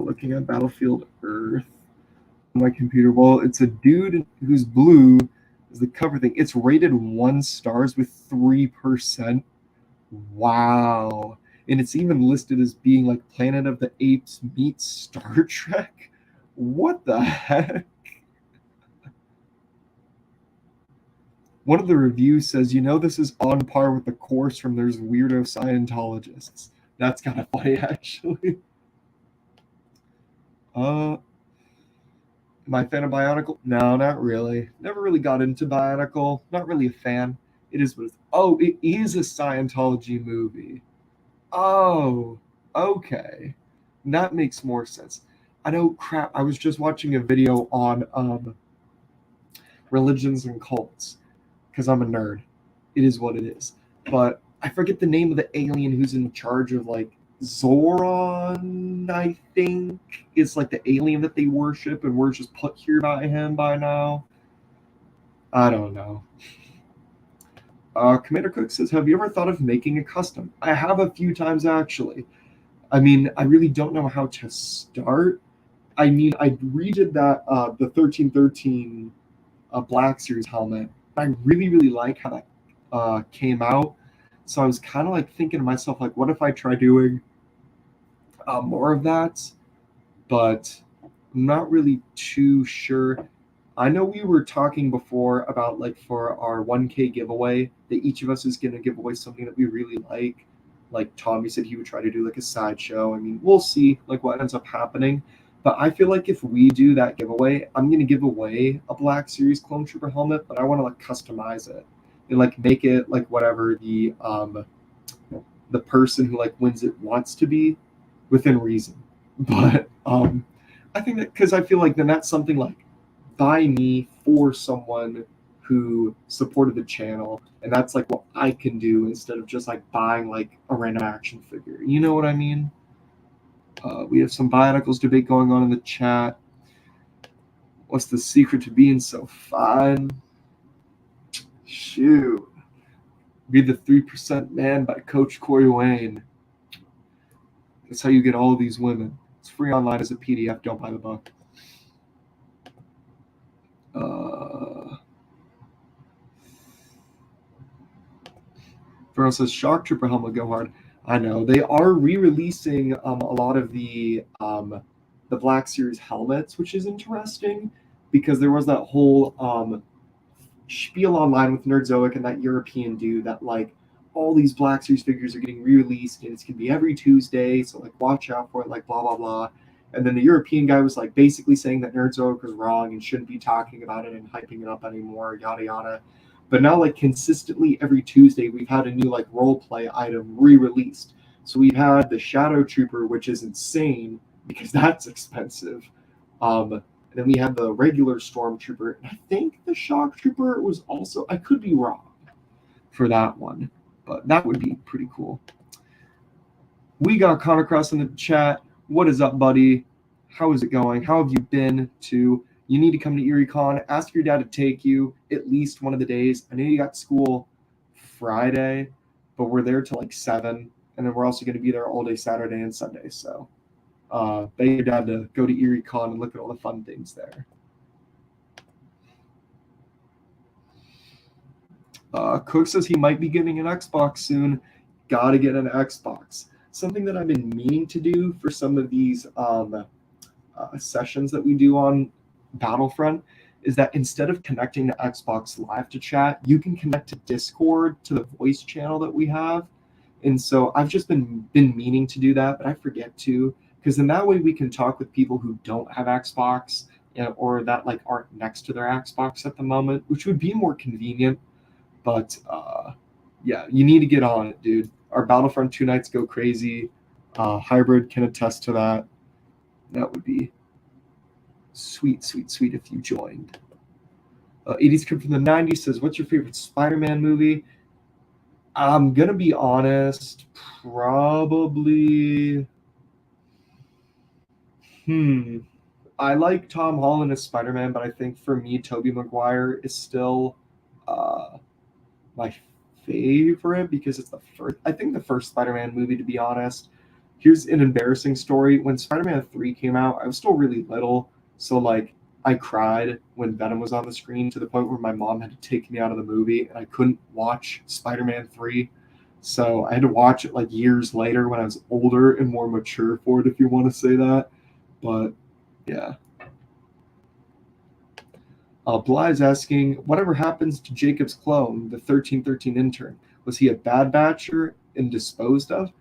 Looking at Battlefield Earth on my computer. Well, it's a dude who's blue is the cover thing. It's rated 1 stars with 3%. Wow. And it's even listed as being like Planet of the Apes meets Star Trek. What the heck? One of the reviews says, this is on par with the course from There's Weirdo Scientologists. That's kind of funny, actually. Am I a fan of Bionicle? No, not really. Never really got into Bionicle. Not really a fan. It is what it is. Oh, it is a Scientology movie. Oh, okay. That makes more sense. I know, crap. I was just watching a video on religions and cults because I'm a nerd. It is what it is. But I forget the name of the alien who's in charge of like Zoran, I think, is like the alien that they worship, and we're just put here by him by now. I don't know. Commander Cook says, have you ever thought of making a custom? I have a few times, actually. I mean, I really don't know how to start. I mean, I redid that, the 1313 Black Series helmet. I really, really like how that came out. So I was kind of like thinking to myself, like, what if I try doing more of that? But I'm not really too sure. I know we were talking before about like for our 1K giveaway that each of us is going to give away something that we really like. Like Tommy said he would try to do like a sideshow. I mean, we'll see like what ends up happening. But I feel like if we do that giveaway, I'm going to give away a Black Series Clone Trooper helmet, but I want to like customize it and like make it like whatever the person who like wins it wants to be within reason. But I think that because I feel like then that's something like by me for someone who supported the channel, and that's like what I can do instead of just like buying like a random action figure. You know what I mean? We have some Bionicles debate going on in the chat. What's the secret to being so fine? Shoot. Be the 3% Man by Coach Corey Wayne. That's how you get all of these women. It's free online as a PDF. Don't buy the book. Fernando says Shock Trooper helmet go hard. I know they are re-releasing a lot of the Black Series helmets, which is interesting because there was that whole spiel online with Nerdzoic and that European dude that like all these Black Series figures are getting re-released and it's gonna be every Tuesday, so like watch out for it, like blah blah blah. And then the European guy was like basically saying that Nerdzoic was wrong and shouldn't be talking about it and hyping it up anymore, yada yada. But now, like, consistently every Tuesday, we've had a new like role play item re-released. So we've had the Shadow Trooper, which is insane because that's expensive. And then we had the regular Stormtrooper. And I think the Shock Trooper was also, I could be wrong for that one, but that would be pretty cool. We got Connor Cross in the chat. What is up, buddy? How is it going? How have you been? You need to come to ErieCon. Ask your dad to take you at least one of the days. I know you got school Friday, but we're there till like 7, and then we're also going to be there all day Saturday and Sunday. So beg your dad to go to ErieCon and look at all the fun things there. Cook says he might be getting an Xbox soon. Gotta get an Xbox. Something that I've been meaning to do for some of these sessions that we do on Battlefront is that instead of connecting to Xbox Live to chat, you can connect to Discord, to the voice channel that we have. And so I've just been meaning to do that, but I forget to, because in that way we can talk with people who don't have Xbox or that like aren't next to their Xbox at the moment, which would be more convenient. But yeah, you need to get on it, dude. Our Battlefront 2 nights go crazy. Hybrid can attest to that. That would be sweet, sweet, sweet if you joined. 80s Kid from the 90s says, what's your favorite Spider-Man movie? I'm going to be honest, probably... I like Tom Holland as Spider-Man, but I think for me, Tobey Maguire is still my favorite because it's the first Spider-Man movie, to be honest. Here's an embarrassing story. When Spider-Man 3 came out, I was still really little. So, like, I cried when Venom was on the screen to the point where my mom had to take me out of the movie and I couldn't watch Spider-Man 3. So I had to watch it, like, years later when I was older and more mature for it, if you want to say that. But, yeah. Bly's asking, whatever happens to Jacob's clone, the 1313 intern? Was he a bad batcher and disposed of?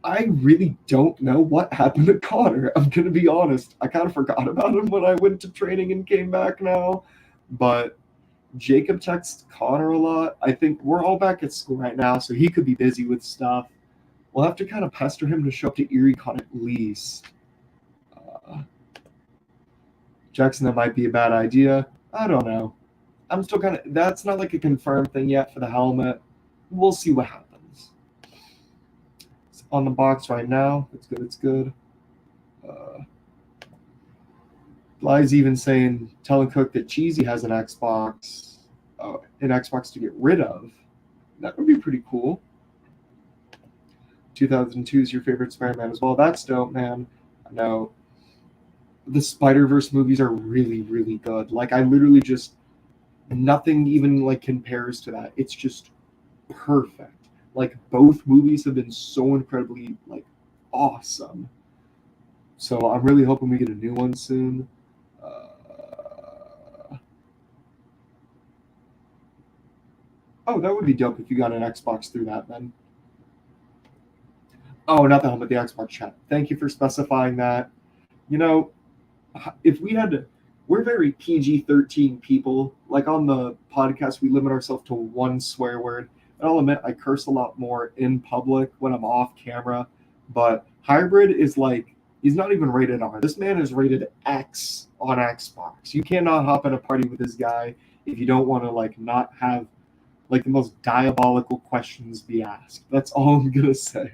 I really don't know what happened to Connor. I'm going to be honest. I kind of forgot about him when I went to training and came back now. But Jacob texts Connor a lot. I think we're all back at school right now, so he could be busy with stuff. We'll have to kind of pester him to show up to ErieCon at least. Jackson, that might be a bad idea. I don't know. I'm still kind of... That's not like a confirmed thing yet for the helmet. We'll see what happens. It's on the box right now. It's good. It's good. Bly's even telling Cook that Cheesy has an Xbox to get rid of. That would be pretty cool. 2002 is your favorite Spider-Man as well. That's dope, man. I know. The Spider-Verse movies are really, really good. Like, I literally just... Nothing even, like, compares to that. It's just perfect. Like, both movies have been so incredibly, like, awesome. So I'm really hoping we get a new one soon. Oh, that would be dope if you got an Xbox through that, then. Oh, not the helmet, the Xbox chat. Thank you for specifying that. You know, if we had to... We're very PG-13 people. Like, on the podcast, we limit ourselves to one swear word. And I'll admit, I curse a lot more in public when I'm off camera. But Hybrid is like... He's not even rated R. This man is rated X on Xbox. You cannot hop in a party with this guy if you don't want to, like, not have, like, the most diabolical questions be asked. That's all I'm going to say.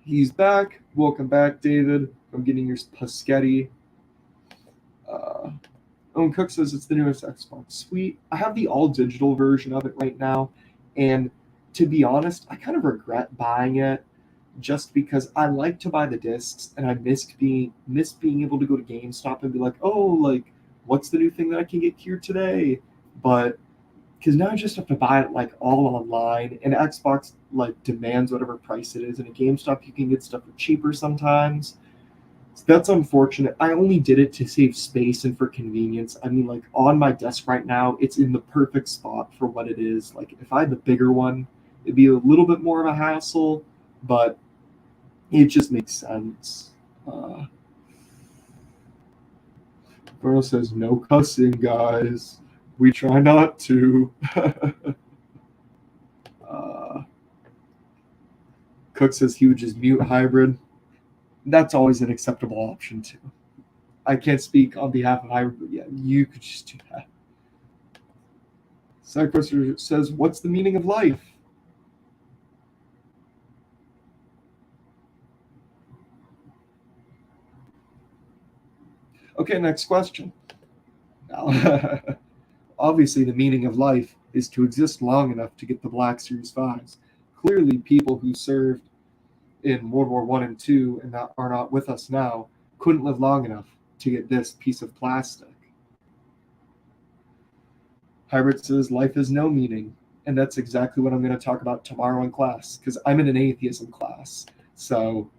He's back. Welcome back, David. I'm getting your Paschetti. Owen Cook says it's the newest Xbox. Sweet. I have the all-digital version of it right now. And to be honest, I kind of regret buying it just because I like to buy the discs and I miss being able to go to GameStop and be like, oh, like, what's the new thing that I can get here today? But because now I just have to buy it like all online, and Xbox like demands whatever price it is, and at GameStop you can get stuff for cheaper sometimes. So that's unfortunate. I only did it to save space and for convenience. I mean, like, on my desk right now, it's in the perfect spot for what it is. Like, if I had the bigger one, it'd be a little bit more of a hassle, but It just makes sense. Girl says, no cussing, guys. We try not to. Cook says he would just mute hybrid. That's always an acceptable option, too. I can't speak on behalf of hybrid, but yeah, you could just do that. Cycroster says, what's the meaning of life? Okay, next question. Now, obviously, the meaning of life is to exist long enough to get the Black Series 5s. Clearly, people who served in World War I and II and that are not with us now couldn't live long enough to get this piece of plastic. Hybrid says life has no meaning, and that's exactly what I'm going to talk about tomorrow in class, because I'm in an atheism class. So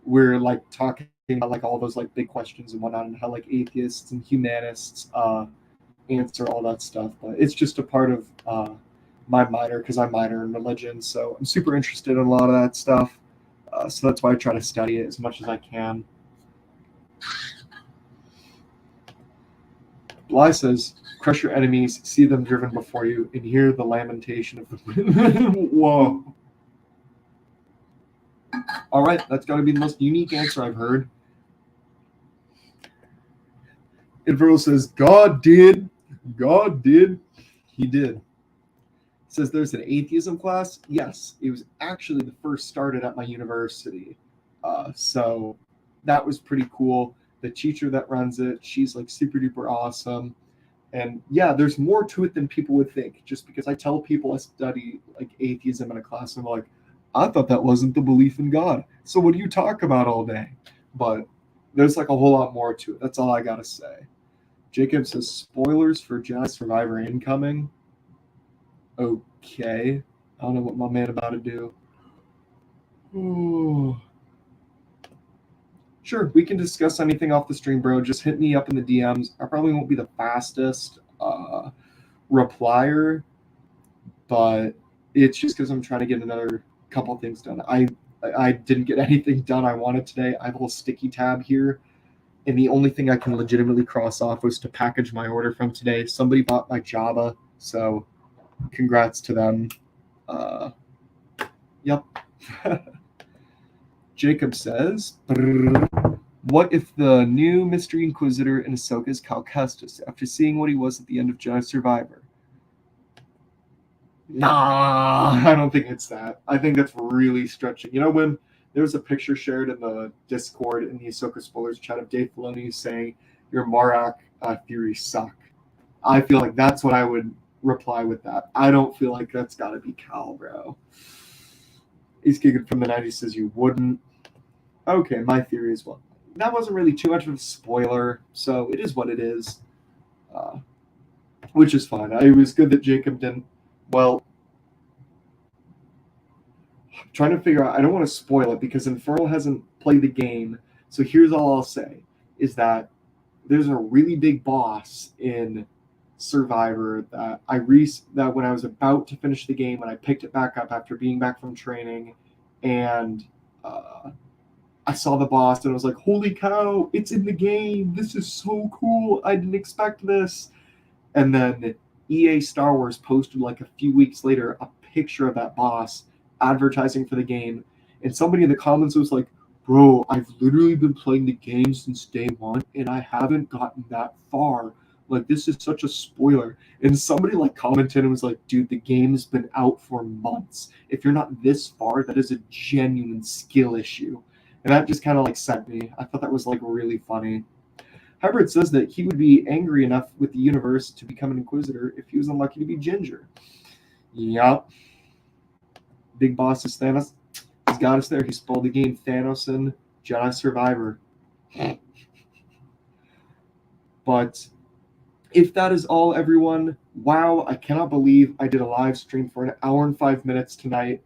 we're like talking about like all those like big questions and whatnot, and how like atheists and humanists answer all that stuff. But it's just a part of my minor, because I minor in religion, so I'm super interested in a lot of that stuff. So that's why I try to study it as much as I can. Bly says, crush your enemies, see them driven before you, and hear the lamentation of the Whoa. All right, that's got to be the most unique answer I've heard. Inferno says, God did. He did. Says there's an atheism class. Yes, it was actually the first started at my university. So that was pretty cool. The teacher that runs it, she's like super duper awesome. And yeah, there's more to it than people would think. Just because I tell people I study like atheism in a class, and I'm like, I thought that wasn't the belief in God. So what do you talk about all day? But there's like a whole lot more to it. That's all I gotta say. Jacob says spoilers for Jedi Survivor incoming. Okay. I don't know what my man about to do. Ooh. Sure, we can discuss anything off the stream, bro. Just hit me up in the DMs. I probably won't be the fastest replier, but it's just because I'm trying to get another couple things done. I didn't get anything done I wanted today. I have a little sticky tab here, and the only thing I can legitimately cross off was to package my order from today. Somebody bought my Java, so congrats to them. Yep. Jacob says, what if the new Mystery Inquisitor in Ahsoka is Cal Kestis after seeing what he was at the end of Jedi Survivor? Nah, I don't think it's that. I think that's really stretching. You know, when there was a picture shared in the Discord in the Ahsoka spoilers chat of Dave Filoni saying your Marrak theories suck. I feel like that's what I would reply with that. I don't feel like that's got to be Cal, bro. He's kicking from the 90s says you wouldn't. Okay, my theory as well. That wasn't really too much of a spoiler, so it is what it is, which is fine. It was good that Jacob didn't. Well, I'm trying to figure out. I don't want to spoil it because Infernal hasn't played the game. So here's all I'll say: is that there's a really big boss in Survivor that that when I was about to finish the game, when I picked it back up after being back from training, and I saw the boss and I was like, holy cow, it's in the game. This is so cool. I didn't expect this. And then EA Star Wars posted like a few weeks later a picture of that boss advertising for the game. And somebody in the comments was like, bro, I've literally been playing the game since day one and I haven't gotten that far. Like, this is such a spoiler. And somebody like commented and was like, dude, the game's been out for months. If you're not this far, that is a genuine skill issue. And that just kind of like sent me. I thought that was like really funny. Hybrid says that he would be angry enough with the universe to become an Inquisitor if he was unlucky to be Ginger. Yup. Big boss is Thanos. He's got us there. He spoiled the game Thanos and Jedi Survivor. But if that is all, everyone, wow, I cannot believe I did a live stream for an hour and 5 minutes tonight.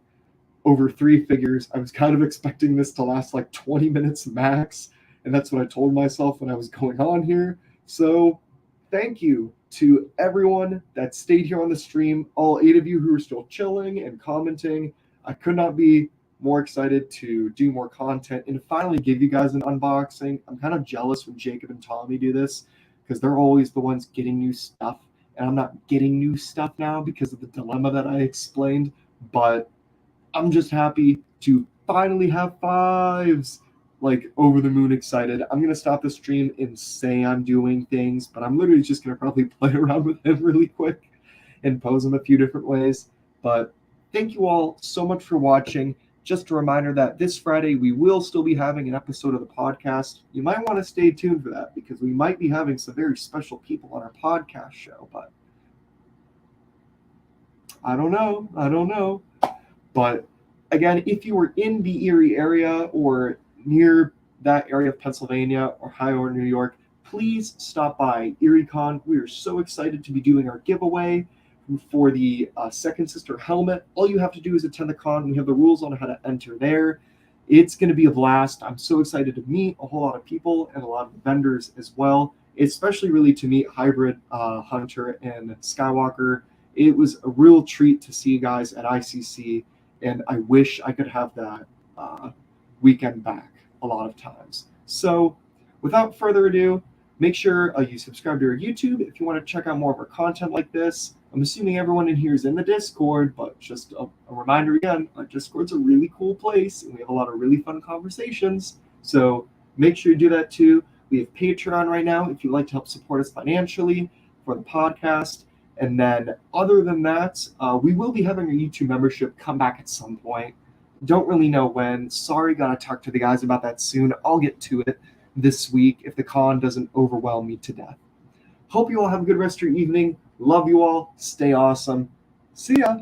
Over 3 figures. I was kind of expecting this to last like 20 minutes max, and that's what I told myself when I was going on here. So thank you to everyone that stayed here on the stream, all 8 of you who are still chilling and commenting. I could not be more excited to do more content and finally give you guys an unboxing. I'm kind of jealous when Jacob and Tommy do this because they're always the ones getting new stuff, and I'm not getting new stuff now because of the dilemma that I explained, but I'm just happy to finally have fives. Like, over the moon excited. I'm going to stop the stream and say I'm doing things, but I'm literally just going to probably play around with him really quick and pose him a few different ways. But thank you all so much for watching. Just a reminder that this Friday we will still be having an episode of the podcast. You might want to stay tuned for that because we might be having some very special people on our podcast show, but I don't know. But again, if you were in the Erie area or near that area of Pennsylvania, Ohio, or New York, please stop by ErieCon. We are so excited to be doing our giveaway for the Second Sister helmet. All you have to do is attend the con. We have the rules on how to enter there. It's going to be a blast. I'm so excited to meet a whole lot of people and a lot of vendors as well, especially really to meet Hybrid Hunter and Skywalker. It was a real treat to see you guys at ICC, and I wish I could have that weekend back a lot of times. So without further ado, make sure you subscribe to our YouTube if you want to check out more of our content like this. I'm assuming everyone in here is in the Discord, but just a reminder again, our Discord's a really cool place, and we have a lot of really fun conversations. So make sure you do that too. We have Patreon right now if you'd like to help support us financially for the podcast. And then other than that, we will be having a YouTube membership come back at some point. Don't really know when. Sorry, gotta talk to the guys about that soon. I'll get to it this week if the con doesn't overwhelm me to death. Hope you all have a good rest of your evening. Love you all. Stay awesome. See ya.